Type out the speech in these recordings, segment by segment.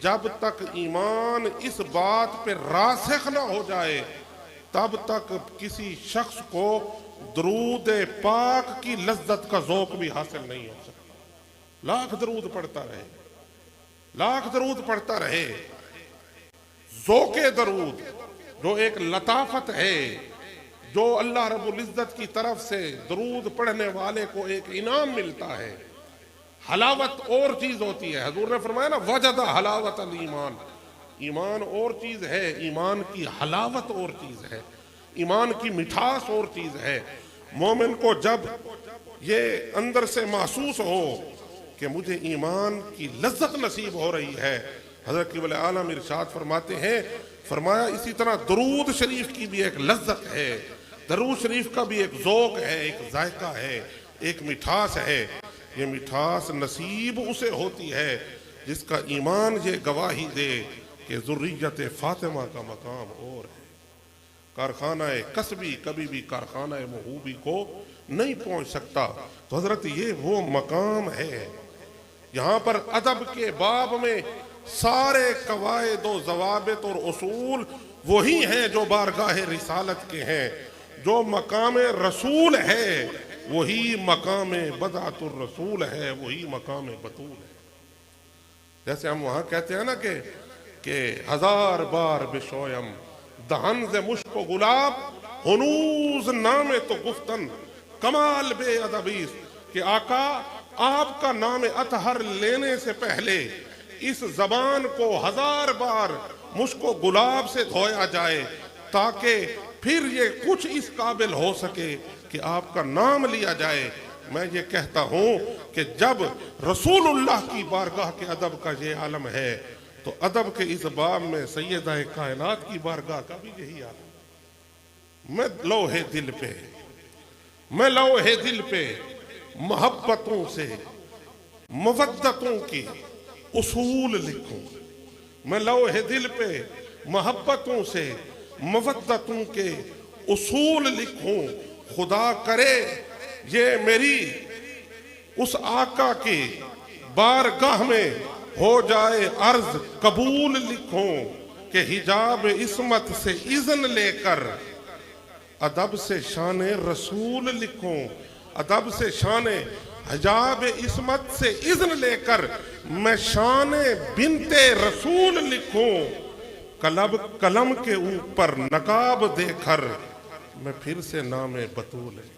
जब तक ईमान इस बात पे रासिख ना हो जाए तब तक किसी शख्स को दरूद पाक की लज्जत का ज़ौक़ भी हासिल नहीं हो सकता। लाख दरूद पढ़ता रहे, लाख दरूद पढ़ता रहे, ज़ौक़े दरूद जो एक लताफत है, जो अल्लाह रब्बुल इज़्ज़त की तरफ से दरूद पढ़ने वाले को एक इनाम मिलता है। हलावत और चीज होती है। हजूर ने फरमाया ना, वजदा हलावत अल ईमान, ईमान और चीज है, ईमान की हलावत और चीज है, ईमान की मिठास और चीज है। मोमिन को जब ये अंदर से महसूस हो कि मुझे ईमान की लज्जत नसीब हो रही है, हजरत क़िबल आलम इरशाद फरमाते हैं, फरमाया इसी तरह दरूद शरीफ की भी एक लज्जत है, दरूद शरीफ का भी एक ज़ौक़ है, एक जायका है, एक मिठास है। ये मिठास नसीब उसे होती है जिसका ईमान ये गवाही दे कि ज़ुर्रियत फ़ातिमा का मकाम और है। कारखाना कसबी कभी भी कारखाना महबूबी को नहीं पहुंच सकता। तो हजरत ये वो मकाम है। यहाँ पर अदब के बाब में सारे कवायद व ज़वाबित और उसूल वही हैं जो बारगाह रिसालत के हैं। जो मकाम रसूल है वही मकाम बदातुर रसूल है, वही मकाम बतूल है। जैसे हम वहां कहते हैं ना कि हजार बार बिशोयम दहन से मुश्को गुलाब हुनूज नामे तो गुफ्तन कमाल बे अदबीस, कि आका आपका नाम अतहर लेने से पहले इस जबान को हजार बार मुश्को गुलाब से धोया जाए ताकि फिर ये कुछ इस काबिल हो सके कि आपका नाम लिया जाए। मैं ये कहता हूं कि जब रसूलुल्लाह की बारगाह के अदब का ये आलम है तो अदब के इस बाब में सैयदा कायनात की बारगाह का भी यही आलम। मैं लौहे दिल पे मोहब्बतों से मवद्दतों की उसूल लिखूं। मैं लौहे दिल पे मोहब्बतों से मवद्दतों के उसूल लिखूं। खुदा करे ये मेरी उस आका की बारगाह में हो जाए अर्ज कबूल लिखूं कि हिजाब इस्मत से इज़्न लेकर अदब से शान रसूल लिखूं। अदब से शान हिजाब इस्मत से इज़्न लेकर मैं शान बिनते रसूल लिखूं। कलम के ऊपर नकाब देकर मैं फिर से नामे बतूल है।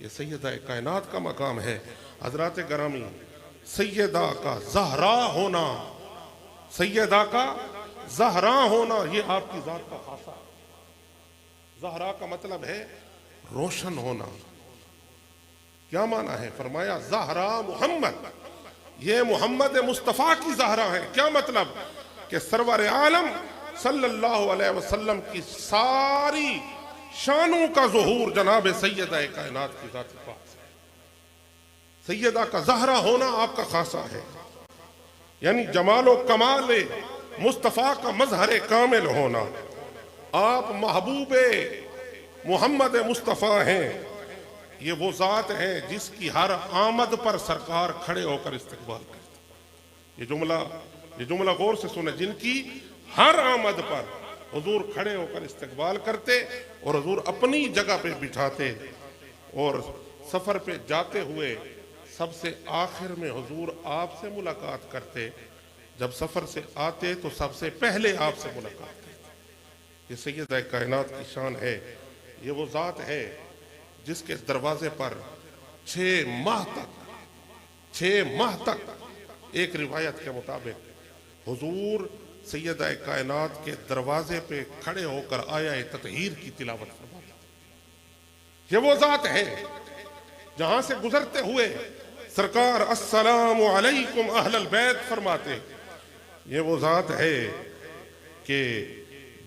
ये सैयदा कायनात का मकाम है। हजरात गरामी, सैयदा का ज़हरा होना, सैयदा का ज़हरा होना ये आपकी ज़ात का खासा है। ज़हरा का मतलब है रोशन होना। क्या माना है? फरमाया ज़हरा मोहम्मद, ये मोहम्मद मुस्तफ़ा की ज़हरा है। क्या मतलब? कि सरवर आलम सल्लल्लाहु अलैहि वसल्लम की सारी शानों का ज़ुहूर जनाब सैयदा कायनात की ज़ात के पास है। सैयदा का ज़हरा होना आपका खासा है, यानी जमालो कमाल मुस्तफ़ा का मजहर कामिल होना। आप महबूबे मोहम्मद मुस्तफ़ा हैं। ये वो ज़ात है जिसकी हर आमद पर सरकार खड़े होकर इस्तकबाल करते। ये जुमला गौर से सुने, जिनकी हर आमद पर हुजूर खड़े होकर इस्तकबाल करते और हुजूर अपनी जगह पे बिठाते और सफर पे जाते हुए सबसे आखिर में हुजूर आपसे मुलाकात करते। जब सफर से आते तो सबसे पहले आपसे मुलाकात करते। ये सैयदा कायनात की शान है। ये वो ज़ात है जिसके दरवाजे पर 6 माह तक एक रिवायत के मुताबिक हुजूर सैयदा कायनात के दरवाजे पे खड़े होकर आया ततहीर की तिलावत फरमाते। ये वो ज़ात है जहां से गुजरते हुए सरकार अस्सलामु अलैकुम अहलल बैत फरमाते। ये वो ज़ात है कि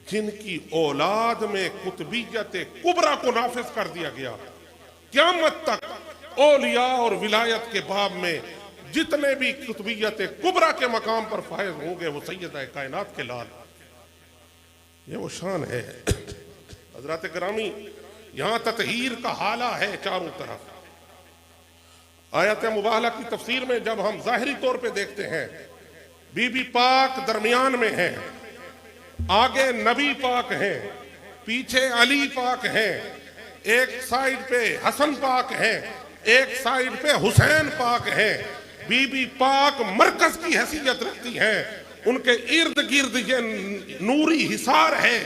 जिनकी औलाद में कुतबियत कुबरा को नाफिज कर दिया गया। क़यामत तक औलिया और विलायत के बाब में जितने भी कुतबियत कुबरा के मकाम पर फायज होंगे वो सैयदा कायनात के लाल। ये वो शान है। हजरत ग्रामी, यहाँ ततहीर का हाला है चारों तरफ। आयत मुबाहला की तफसीर में जब हम ज़ाहिरी तौर पे देखते हैं, बीबी पाक दरमियान में है, आगे नबी पाक हैं, पीछे अली पाक हैं, एक साइड पे हसन पाक हैं, एक साइड पे हुसैन पाक हैं। बीबी पाक मरकज की हैसियत रखती हैं, उनके इर्द गिर्द ये नूरी हिसार है।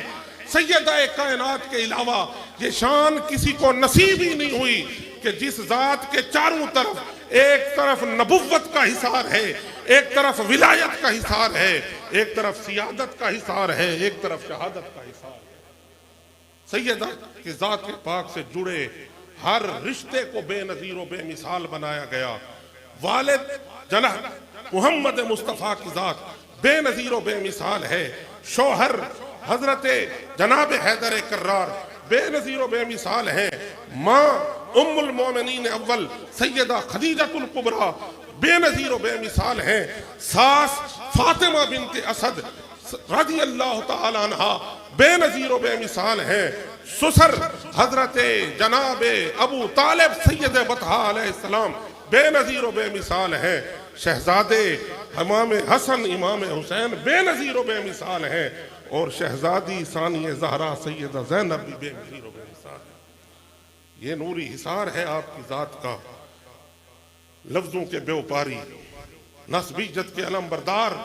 सैयदा कायनात के अलावा ये शान किसी को नसीब ही नहीं हुई कि जिस जात के चारों तरफ एक तरफ नबुव्वत का हिसार है, एक तरफ विलायत का हिसार है, एक तरफ सियादत का हिसार है, एक तरफ शहादत का हिसार है। सैयदा की जात के पाक से जुड़े हर रिश्ते को बेनजीर व बेमिसाल बनाया गया। वालिद जनाब मोहम्मद मुस्तफ़ा की जात बेनजीर व बेमिसाल है। शौहर हजरत जनाब हैदर कर्रार बेनजीर व बेमिसाल है। माँ उम्मुल मोमिनीन अव्वल सैयदा खदीजतुल कुबरा बेनजीर व बेमिसाल है। सास फातिमा बिनते असद रज़ी अल्लाह तआला अन्हा बेनजीर व बेमिसाल है। ससुर हजरत जनाब अबू तालिब सैयद बतहा अलैहिस्सलाम बेनजीर व बेमिसाल है। शहजादे इमाम हसन इमाम हुसैन बेनजीर व बेमिसाल है। और शहजादी सानिया ज़हरा सैयदा ज़ैनब भी बेनजीर व बेमिसाल है। ये नूरी हिसार है आपकी जात का। लफ्जों के बेवपारी नस्बीजत के अलमबरदार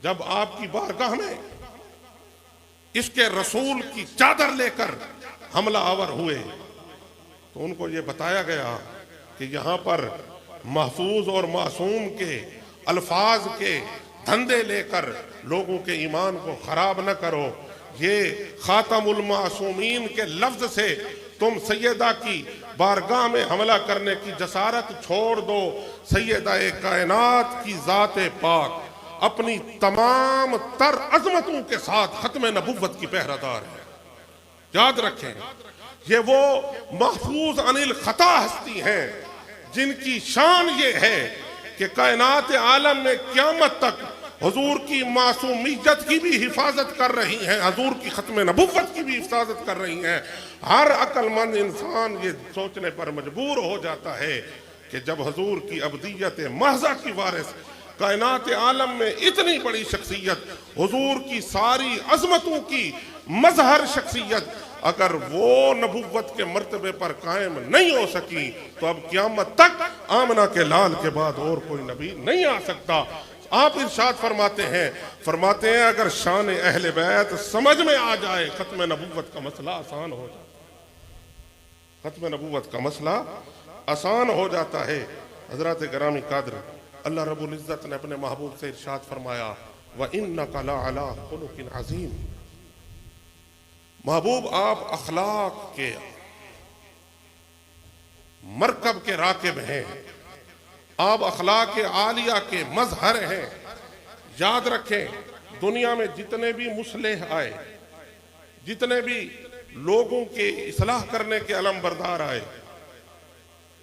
जब आपकी बारगाह में इसके रसूल की चादर लेकर हमला आवर हुए तो उनको ये बताया गया कि यहाँ पर महफूज और मासूम के अल्फाज के धंधे लेकर लोगों के ईमान को खराब न करो। ये खातमुल मासूमीन के लफ्ज से तुम सैयदा की बारगाह में हमला करने की जसारत छोड़ दो। सैयदा कायनात की जाते पाक अपनी तमाम तर अजमतों के साथ खत्म नबुव्वत की पहरादार है। याद रखें, ये वो महफूज अनिल खता हस्ती हैं जिनकी शान ये है कि कायनात आलम में क़यामत तक हुजूर की मासूमियत की भी हिफाजत कर रही हैं, हुजूर की खत्म नबुव्वत की भी हिफाजत कर रही हैं। हर अक्लमंद इंसान ये सोचने पर मजबूर हो जाता है कि जब हुजूर की अबदियत महज़ा की वारिस कायनात आलम में इतनी बड़ी शख्सियत, हुजूर की सारी अजमतों की मजहर शख्सियत, अगर वो नबुव्वत के मर्तबे पर कायम नहीं हो सकी तो अब क़यामत तक आमना के लाल के बाद और कोई नबी नहीं आ सकता। आप इरशाद फरमाते हैं अगर शान अहले बैत समझ में आ जाए खत्म नबुव्वत का मसला आसान हो जाता है। खत्म नबुव्वत का मसला आसान हो जाता है। हजरत गिरामी कादर अल्लाह रब्बुल इज्जत ने अपने महबूब से इरशाद फरमाया व इन्नका लअला खुलुकिन अज़ीम। महबूब आप अखलाक के मरकब के राकिब हैं, आप अखलाक के आलिया के मजहर हैं। याद रखें, दुनिया में जितने भी मुस्लिह आए, जितने भी लोगों के इस्लाह करने के अलमबरदार आए,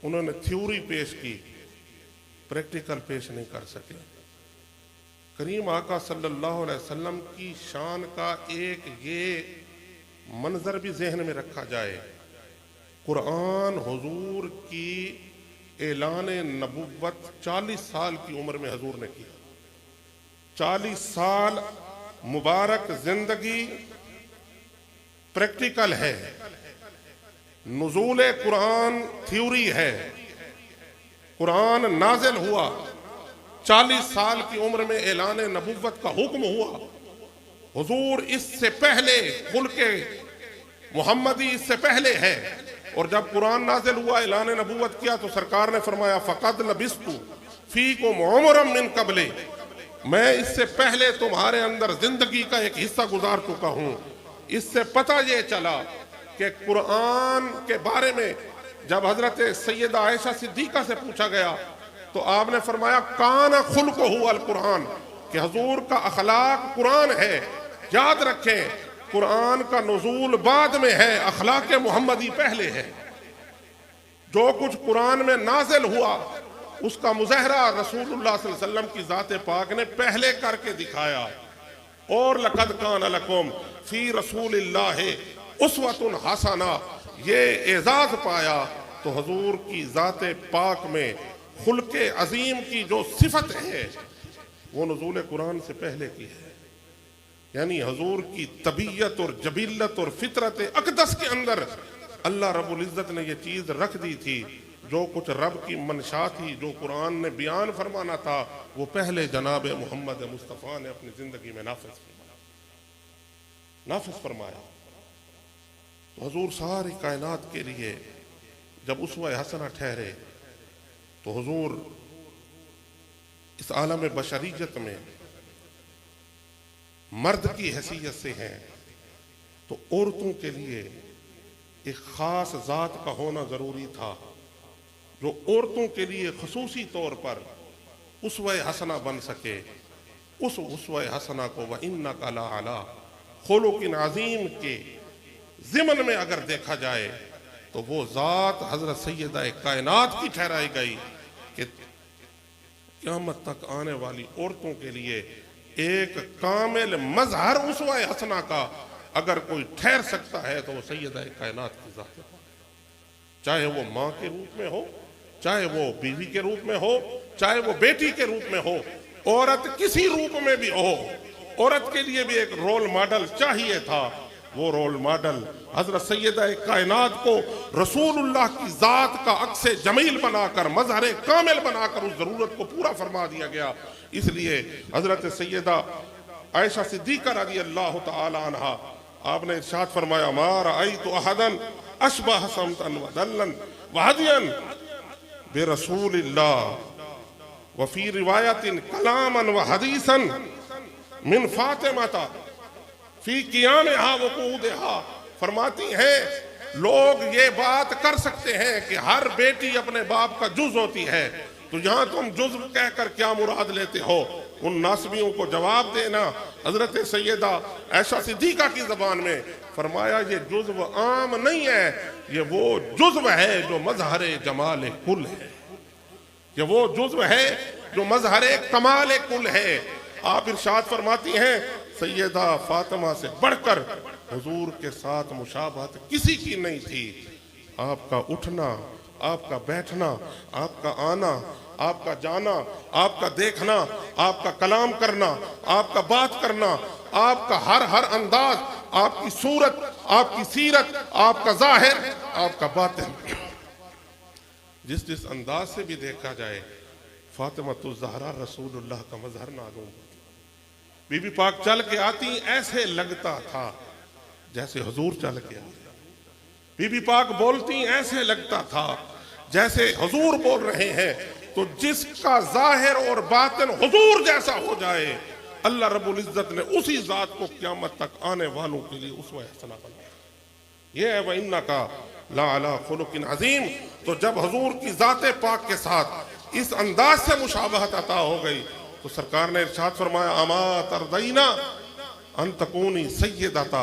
उन्होंने थ्योरी पेश की, प्रैक्टिकल पेश नहीं कर सके। करीम आका सल्लल्लाहु अलैहि वसल्लम की शान का एक ये मंजर भी जहन में रखा जाए। कुरान हुजूर की ऐलान नबुव्वत 40 साल की उम्र में हुजूर ने किया। 40 साल मुबारक जिंदगी प्रैक्टिकल है, नुज़ूल कुरान थ्योरी है। कुरान नाजिल हुआ, 40 साल की उम्र में ऐलान नबुव्वत का हुक्म हुआ। हुजूर इससे पहले खुलके मुहम्मदी इससे पहले है, और जब कुरान नाजिल हुआ ऐलान नबुव्वत किया तो सरकार ने फरमाया फ़क़द लबिस्तु फ़ीकुम उमरम मिन क़ब्ले, मैं इससे पहले तुम्हारे अंदर जिंदगी का एक हिस्सा गुजार चुका हूँ। इससे पता ये चला कि कुरान के बारे में जब हजरत सैयदा आयशा सिद्दीका से पूछा गया तो आपने फरमाया कान खुल्क़ुहु अल कुरान, कि हुजूर का अखलाक कुरान है। याद रखें, कुरान का नुज़ूल बाद में है, अखलाक मुहम्मदी पहले है। जो कुछ कुरान में नाजिल हुआ उसका मुज़ाहरा रसूलुल्लाह सल्लल्लाहु अलैहि वसल्लम की ज़ात पाक ने पहले करके दिखाया। और लक़द कान लकुम फ़ी रसूलिल्लाहि उस्वतुन हसना, ये एजाज पाया तो हुजूर की ज़ात पाक में खुल्क़े अज़ीम की जो सिफत है वो नुज़ूल कुरान से पहले की है। यानी हुजूर की तबीयत और जबीलत और फितरत अक़दस के अंदर अल्लाह रब्बुल इज़्ज़त ने ये चीज़ रख दी थी। जो कुछ रब की मनशा थी, जो कुरान ने बयान फरमाना था, वो पहले जनाब मोहम्मद मुस्तफ़ा ने अपनी ज़िंदगी में नाफिज फरमाया। तो हुजूर सारी कायनात के लिए जब उसवा हसना ठहरे तो हुजूर इस आलम बशरियत में मर्द की हैसियत से हैं, तो औरतों के लिए एक खास जात का होना जरूरी था, जो औरतों के लिए खसूसी तौर पर उसवे हसना बन सके। उस उसवे हसना को व इन्नका लअला खुलुकिन अज़ीम के ज़िमन में अगर देखा जाए तो वो जात हजरत सैयदा कायनात की ठहराई गई कि क़यामत तक आने वाली औरतों के लिए एक कामिल मजहर उसवा हसना का अगर कोई ठहर सकता है तो वो सैयदा कायनात की जात है। चाहे वो माँ के रूप में हो, चाहे वो बीवी के रूप में हो, चाहे वो बेटी के रूप में हो, औरत किसी रूप में भी हो, औरत के लिए भी एक रोल मॉडल चाहिए था। वो रोल मॉडल हजरत सैयदा कायनात को रसूलुल्लाह की जात का अक्से जमील बनाकर, मजहर कामिल बनाकर उस जरूरत को पूरा फरमा दिया गया। इसलिए हजरत सैयदा आयशा सिद्दीक़ा रज़ी अल्लाह तआला अन्हा आपने इरशाद फरमाया, मा रअयतु अहदन अशबह समतन व दल्लन व हदियन बिरसूलिल्लाह व फी रिवायतिन कलामन व हदीसन मिन फातिमा फी क़ियामिहा व क़ूदिहा। फरमाती हैं लोग ये बात कर सकते हैं कि हर बेटी अपने बाप का जुज होती है, तो यहाँ तुम जुज़्व कहकर क्या मुराद लेते हो? उन नासबियों को जवाब देना। हजरत सैयदा आयशा सिद्दीक़ा की ज़बान में फरमाया, ये जुज़्व आम नहीं है, ये वो जुज़्व है जो मजहर जमाल कुल है, ये वो जुज़्व है जो मजहर कमाल कुल है। आप इरशाद फरमाती हैं सैयदा फातिमा से बढ़कर हुजूर के साथ मुशाबहत किसी की नहीं थी। आपका उठना, आपका बैठना, आपका आना, आपका जाना, आपका देखना, आपका कलाम करना, आपका बात करना, आपका हर अंदाज, आपकी सूरत, आपकी सीरत, आपका जाहिर, आपका बातिन, जिस अंदाज से भी देखा जाए फातिमा ज़हरा रसूलुल्लाह का मजहर मालूम। बीबी पाक चल के आती ऐसे लगता था जैसे हुजूर चल के आते। बीबी पाक बोलती ऐसे लगता था जैसे हुजूर बोल रहे हैं। तो जिसका जाहिर और बातिन हुजूर जैसा हो जाए, अल्लाह रब्बुल इज्जत ने उसी जात को क़यामत तक आने वालों के लिए उसवा हसना बनाया। यह है व इन्नका लअला खुलुकिन अज़ीम। तो जब हुजूर की जाते पाक के साथ इस अंदाज से मुशाबहत अता हो गई तो सरकार ने इरशाद फरमाया, अमा तरदईना अन तकूनी सय्यदता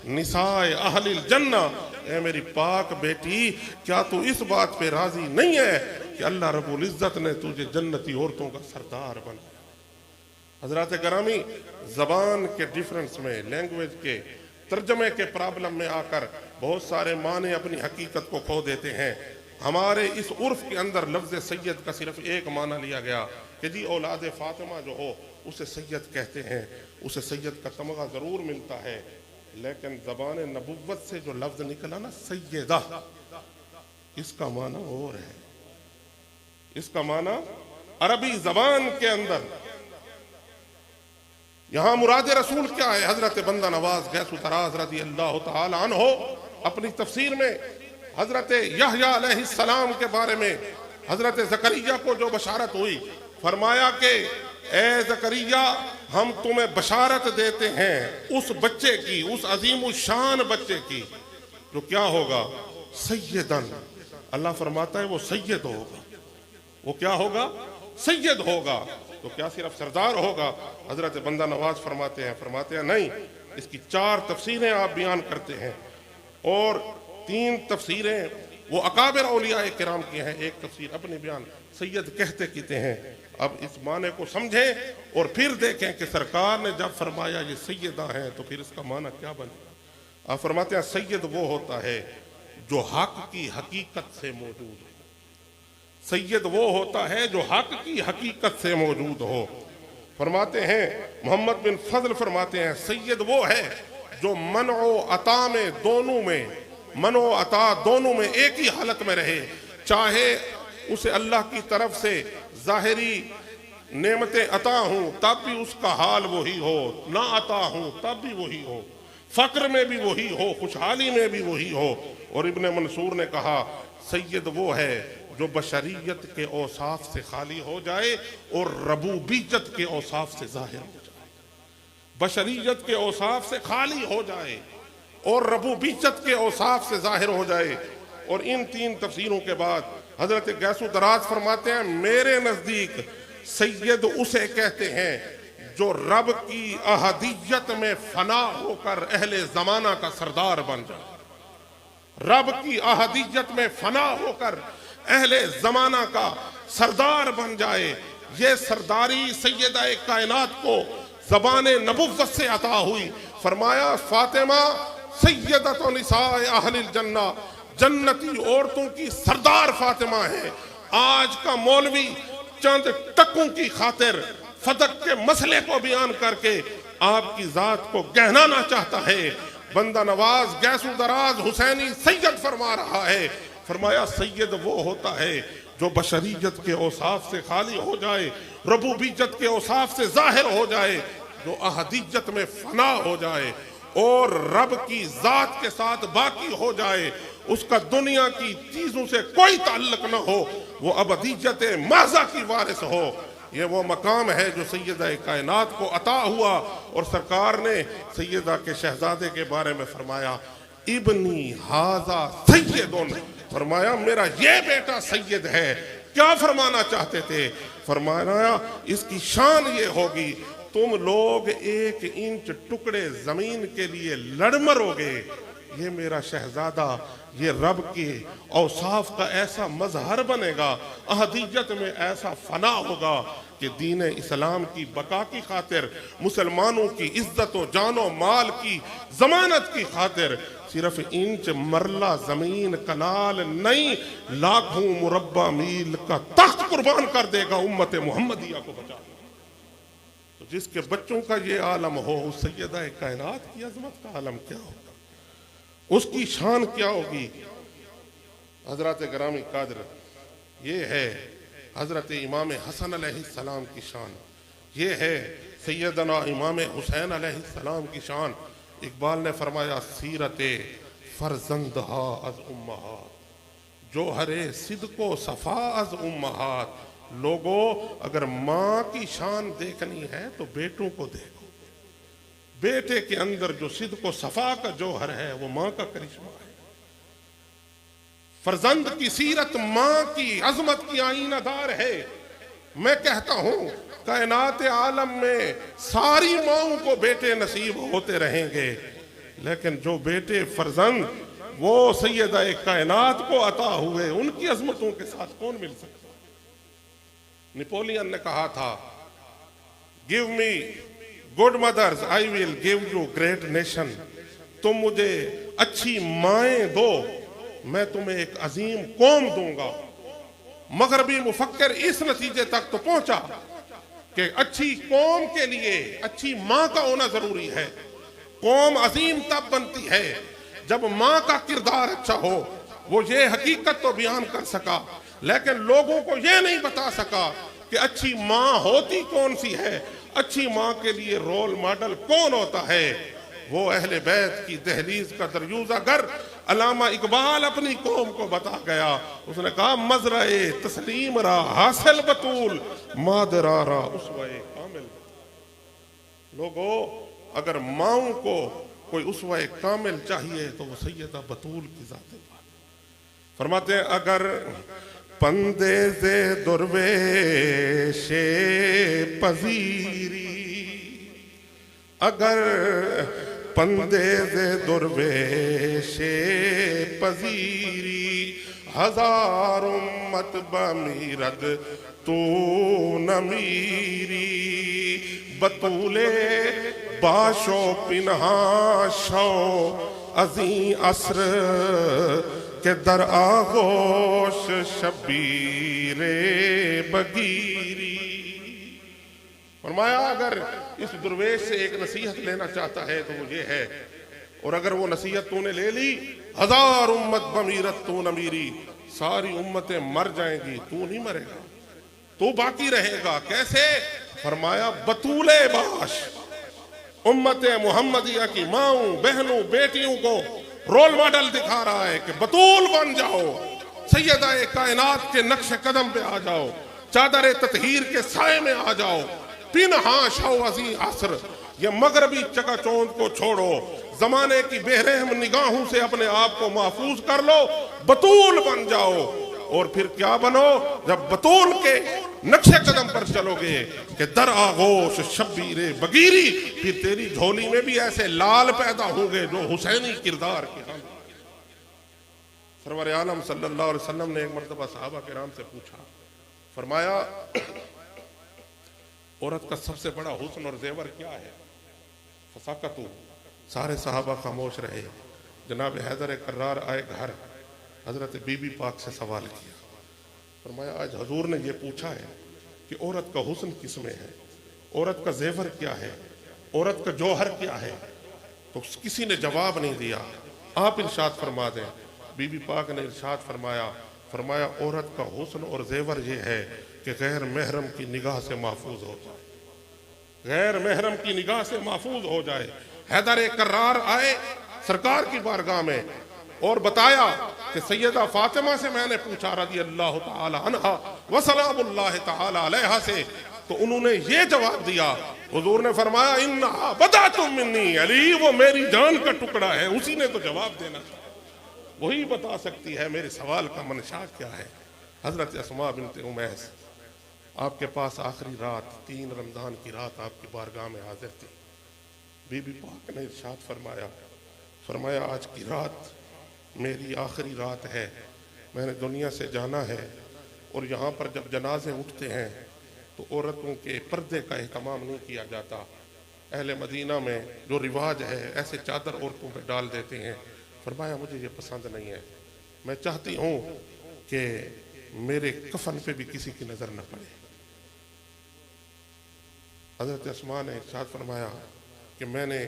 निसाए अहलिल जन्ना। ए मेरी पाक बेटी, क्या तू इस बात पे राजी नहीं है कि अल्लाह रब्बुल इज्जत ने तुझे जन्नती औरतों का सरदार बनाया? हजरात करामी, जबान के डिफरेंस में, लैंग्वेज के तर्जमे के प्रॉब्लम में आकर बहुत सारे माने अपनी हकीकत को खो देते हैं। हमारे इस उर्फ के अंदर लफ्ज़ सैयद का सिर्फ एक माना लिया गया कि जी औलाद फातिमा जो हो उसे सैयद कहते हैं, उसे सैयद का तमगा ज़रूर मिलता है। लेकिन ज़बान नबुव्वत से जो लफ्ज़ निकला ना सैयदा, इसका माना और है। इसका माना अरबी ज़बान के अंदर यहाँ मुराद रसूल क्या है? हजरत बंदा नवाज गैसु तराज रज़ी अल्लाह तआला अन्हो अपनी तफसीर में हजरत यहया अलैहिस्सलाम के बारे में हजरत ज़करिया को जो बशारत हुई, फरमाया कि ए ज़करिया, हम तुम्हें बशारत देते हैं उस बच्चे की, उस अजीम शान बच्चे की जो क्या होगा? सैयदन। अल्लाह फरमाता है वो सैयद होगा। वो क्या होगा? सैयद होगा। तो क्या सिर्फ सरदार होगा? हजरत बंदा नवाज फरमाते हैं नहीं, इसकी 4 तफसीरें आप बयान करते हैं और 3 तफसीरें वो अकाबिर औलिया किराम की हैं। एक तफसीर अपने बयान सैयद कहते हैं। अब इस माने को समझें और फिर देखें कि सरकार ने जब फरमाया ये सैयदा हैं तो फिर इसका माना क्या बनेगा। आप फरमाते हैं सैयद वो होता है जो हक की हकीकत से मौजूद हो। सैयद वो होता है जो हक की हकीकत से मौजूद हो। फरमाते हैं, मोहम्मद बिन फजल फरमाते हैं, सैयद वो है जो मनो अता में दोनों में, मनो अता दोनों में एक ही हालत में रहे, चाहे उसे अल्लाह की तरफ से जाहिरी नेमतें अता हूं तब भी उसका हाल वही हो, ना अता हूं तब भी वही हो, फक्र में भी वही हो, खुशहाली में भी वही हो। और इब्ने मंसूर ने कहा, सैयद वो है जो बशरियत के औसाफ से खाली हो जाए और रबूबियत के औसाफ से जाहिर हो जाए। बशरियत के औसाफ से खाली हो जाए और रबूबियत के औसाफ से जाहिर हो जाए। और इन तीन तफसीरों के बाद हजरत गैसु दराज फरमाते हैं, मेरे नजदीक सैयद उसे कहते हैं जो रब की अहदियत में फना होकर अहले जमाना का सरदार बन जाए। रब की अहदियत में फना होकर अहले जमाना का सरदार बन जाए। ये सरदारी सैयदा कायनात को ज़बाने नबुव्वत से अता हुई। फरमाया, फातिमा सैयदतु निसाए अहलिल जन्ना, जन्नती औरतों की सरदार फातिमा है। आज का मौलवी चंद टक्कों की खातिर फदक के मसले को बयान करके आपकी जात को गहनाना चाहता है। बंदा नवाज गैसु दराज हुसैनी सैयद फरमा रहा है। फरमाया, सैयद वो होता है जो बशरियत के औसाफ से खाली हो जाए, रबूबियत के औसाफ से जाहिर हो जाए, जो अहदियत में फना हो जाए और रब की जात के साथ बाकी हो जाए। उसका दुनिया की चीजों से कोई ताल्लुक न हो, वो अबदियत माज़ा की वारिस हो। ये वो मकाम है जो सैयदा कायनात को अता हुआ। और सरकार ने सैयदा के शहजादे के बारे में फरमाया, इब्नी हाजा सैयदुन, फरमाया मेरा ये बेटा सैयद है। क्या फरमाना चाहते थे? फरमाया, इसकी शान ये होगी, तुम लोग 1 इंच टुकड़े जमीन के लिए लड़ मरोगे, ये मेरा शहजादा ये रब के औसाफ का ऐसा मजहर बनेगा, अहदियत में ऐसा फना होगा कि दीन इस्लाम की बका की खातिर, मुसलमानों की इज्जत व जानो माल की जमानत की खातिर सिर्फ इंच मरला जमीन कनाल नहीं, लाखों मुरब्बा मील का तख्त कुर्बान कर देगा उम्मत मुहम्मदिया को बचा। तो जिसके बच्चों का ये आलम हो, उस सैयदा कायनात की अजमत का आलम क्या होगा, उसकी शान क्या होगी। हजरत ग्रामी कादर, ये है हजरत इमाम हसन अलैहिस्सलाम की शान, ये है सैयदना इमाम हुसैन अलैहिस्सलाम की शान। इकबाल ने फरमाया, सीरते फरजंदहा अज उम्महात, जो हरे सिद्को सफा अज उम्महात। लोगों, अगर माँ की शान देखनी है तो बेटों को देखो। बेटे के अंदर जो सिद्को सफा का जौहर है वो माँ का करिश्मा है। फरजंद की सीरत माँ की अजमत की आईनादार है। मैं कहता हूं, कायनात आलम में सारी माओं को बेटे नसीब होते रहेंगे, लेकिन जो बेटे फरजंद वो सैयदा कायनात को अता हुए, उनकी अजमतों के साथ कौन मिल सकता। नेपोलियन ने कहा था, give me good mother's I will give you great nation. तुम मुझे अच्छी माएं दो, मैं तुम्हें एक अजीम कौम दूंगा। मगरबी मुफक्किर इस नतीजे तक तो पहुंचा कि अच्छी कौम के लिए अच्छी मां का होना जरूरी है। कौम अजीम तब बनती है जब मां का किरदार अच्छा हो। वो ये हकीकत तो बयान कर सका, लेकिन लोगों को ये नहीं बता सका कि अच्छी मां होती कौन सी है, अच्छी मां के लिए रोल मॉडल कौन होता है। वो अहले बैत की दहलीज का दरयूज़ अगर अल्लामा इकबाल अपनी कौम को बता गया, उसने कहा, मजराए तस्लीम रा हासिल बतूल मादरा रा उसवाए कामिल। लोगों, अगर माओं को कोई उसवाए कामिल चाहिए तो वो सैयदा बतूल की जात है। फरमाते हैं, अगर पंदे से दुर्वेशे पजीरी, अगर पंदे से दुर्वेशे पजीरी, हजार उम्मत बमीरद तू नमीरी। बतूले बाशो पिन्हा शो अजी असर के दर आगोश शबीरे बगीरी। फरमाया अगर इस दुर्वेश से एक नसीहत लेना चाहता है तो वो ये है, और अगर वो नसीहत तूने ले ली, 1000 उम्मत बमीरत तू न मीरी, सारी उम्मतें मर जाएंगी, तू नहीं मरेगा, तू बाकी रहेगा। कैसे? फरमाया बतूले बाश, उम्मत मुहम्मदिया की माओं बहनों बेटियों को रोल मॉडल दिखा रहा है कि बतूल बन जाओ, सैयदा कायनात के नक्शे कदम पे आ जाओ, चादर ततहीर के साए में आ जाओ, पिन हाँ शाओ अजी असर, ये मगरबी चकाचौंध को छोड़ो, जमाने की बेरहम निगाहों से अपने आप को महफूज कर लो, बतूल बन जाओ। और फिर क्या बनो? जब बतूल के नक्शे कदम पर चलोगे कि दर आगोश शब्बीरे बगीरी, फिर तेरी झोली में भी ऐसे लाल पैदा होंगे जो हुसैनी किरदार के हम। सरवर आलम सल्लल्लाहु अलैहि वसल्लम ने एक मर्तबा सहाबा किराम से पूछा, फरमाया औरत का सबसे बड़ा हुस्न और जेवर क्या है? फसाकतू, सारे सहाबा खामोश रहे। जनाब हैदर कर्रार आए घर, हजरत बीबी पाक से सवाल किया, फरमाया आज हजूर ने यह पूछा है कि औरत का हुस्न किस में है, औरत का जेवर क्या है, औरत का जौहर क्या है? तो किसी ने जवाब नहीं दिया। आप इरशाद फरमा दें। बीबी पाक ने इरशाद फरमाया, फरमाया औरत का हुस्न और जेवर ये है कि गैर महरम की निगाह से महफूज हो जाए, गैर महरम की निगाह से महफूज हो जाए। हैदर कर्रार आए सरकार की बारगाह में और बताया कि सैयदा फातिमा से मैंने पूछा रज़ी अल्लाह तआला अन्हा व सलामुल्लाह तआला अलैहा से, तो उन्होंने ये जवाब दिया, हुजूर ने फरमाया इन्ना बदातुम मिन्नी अली, वो मेरी जान का टुकड़ा है। उसी ने तो जवाब देना था, वही बता सकती है मेरे सवाल का मनशा क्या है। हजरत अस्मा बिनत उमैस आपके पास आखिरी रात 3 रमजान की रात आपकी बारगाह में हाजिर थी। बीबी पाक ने इरशाद फरमाया, फरमाया आज की रात मेरी आखिरी रात है, मैंने दुनिया से जाना है। और यहाँ पर जब जनाजे उठते हैं तो औरतों के पर्दे का एहतमाम नहीं किया जाता। अहले मदीना में जो रिवाज है ऐसे चादर औरतों पे डाल देते हैं। फरमाया मुझे ये पसंद नहीं है, मैं चाहती हूँ कि मेरे कफन पे भी किसी की नज़र न पड़े। हज़रत अस्मा ने इरशाद फरमाया कि मैंने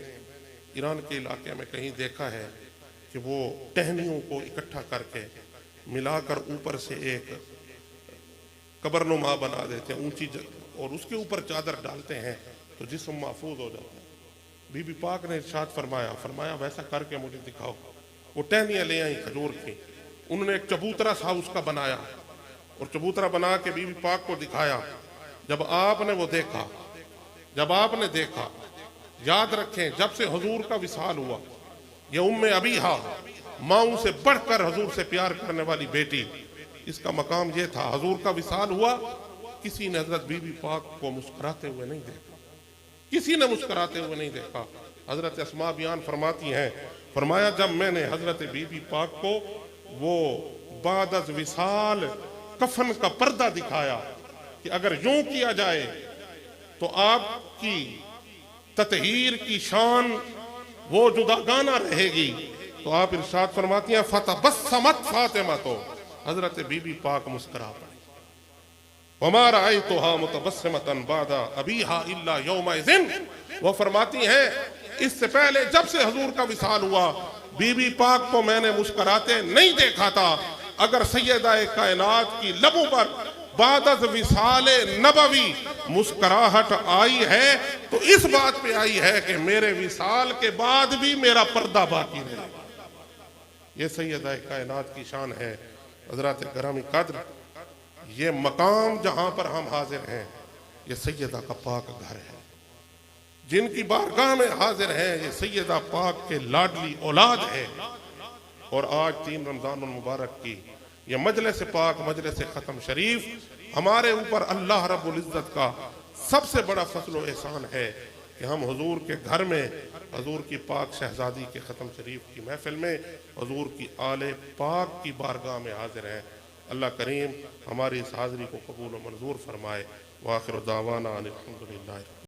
ईरान के इलाके में कहीं देखा है कि वो टहनियों को इकट्ठा करके मिलाकर ऊपर से एक कब्रनुमा बना देते हैं ऊंची और उसके ऊपर चादर डालते हैं तो जिस्म महफूज हो जाता है। बीबी पाक ने इरशाद फरमाया, फरमाया वैसा करके मुझे दिखाओ। वो टहनियाँ ले आई खजूर की, उन्होंने एक चबूतरा सा उसका बनाया और चबूतरा बना के बीबी पाक को दिखाया। जब आपने वो देखा, जब आपने देखा, याद रखें जब से हुजूर का विसाल हुआ, ये उम्मे अबीहा माओं से बढ़कर हुजूर से प्यार करने वाली बेटी, इसका मकाम ये था। हुजूर का विसाल हुआ, किसी ने हजरत बीबी पाक को मुस्कुराते हुए नहीं देखा, किसी ने मुस्कुराते हुए नहीं देखा। हजरत अस्मा बयान फरमाती हैं, फरमाया जब मैंने हजरत बीबी पाक को वो बाद अज़ विसाल कफन का पर्दा दिखाया कि अगर यूं किया जाए तो आपकी ततहीर की शान वो जुदागाना रहेगी, तो आप इरशाद फरमाती हैं फतबस्समत फातिमा, तो हजरत बीबी पाक मुस्कुरा पड़ी। वमा रअयतुहा मुतबस्सिमतन बादा अबीहा इल्ला यौमइज़िन, वो फरमाती हैं इससे पहले जब से हुजूर का विसाल हुआ बीबी पाक को मैंने मुस्कुराते नहीं देखा था। अगर सैयदा कायनात की लबों पर बाद विसाले नबवी मुस्कुराहट आई है तो इस बात पे आई है कि मेरे विसाल के बाद भी मेरा पर्दा बाकी रहेगा। ये सैयदा कायनात की शान है। हज़रात करामी कद्र, ये मकाम जहां पर हम हाजिर हैं ये सैयदा का पाक घर है। जिनकी बारगाह में हाजिर हैं ये सैयदा पाक के लाडली औलाद है। और आज 3 रमजान मुबारक की ये मजलिस पाक, मजलिस ख़त्म शरीफ हमारे ऊपर अल्लाह रब्बुल इज़्ज़त का सबसे बड़ा फज़ल व एहसान है कि हम हुजूर के घर में हुजूर की पाक शहजादी के ख़त्म शरीफ की महफिल में हुजूर की आले पाक की बारगाह में हाजिर हैं। अल्लाह करीम हमारी इस हाज़री को कबूल व मंजूर फरमाए। व आखिर दावाना अनिल हम्दुलिल्लाह।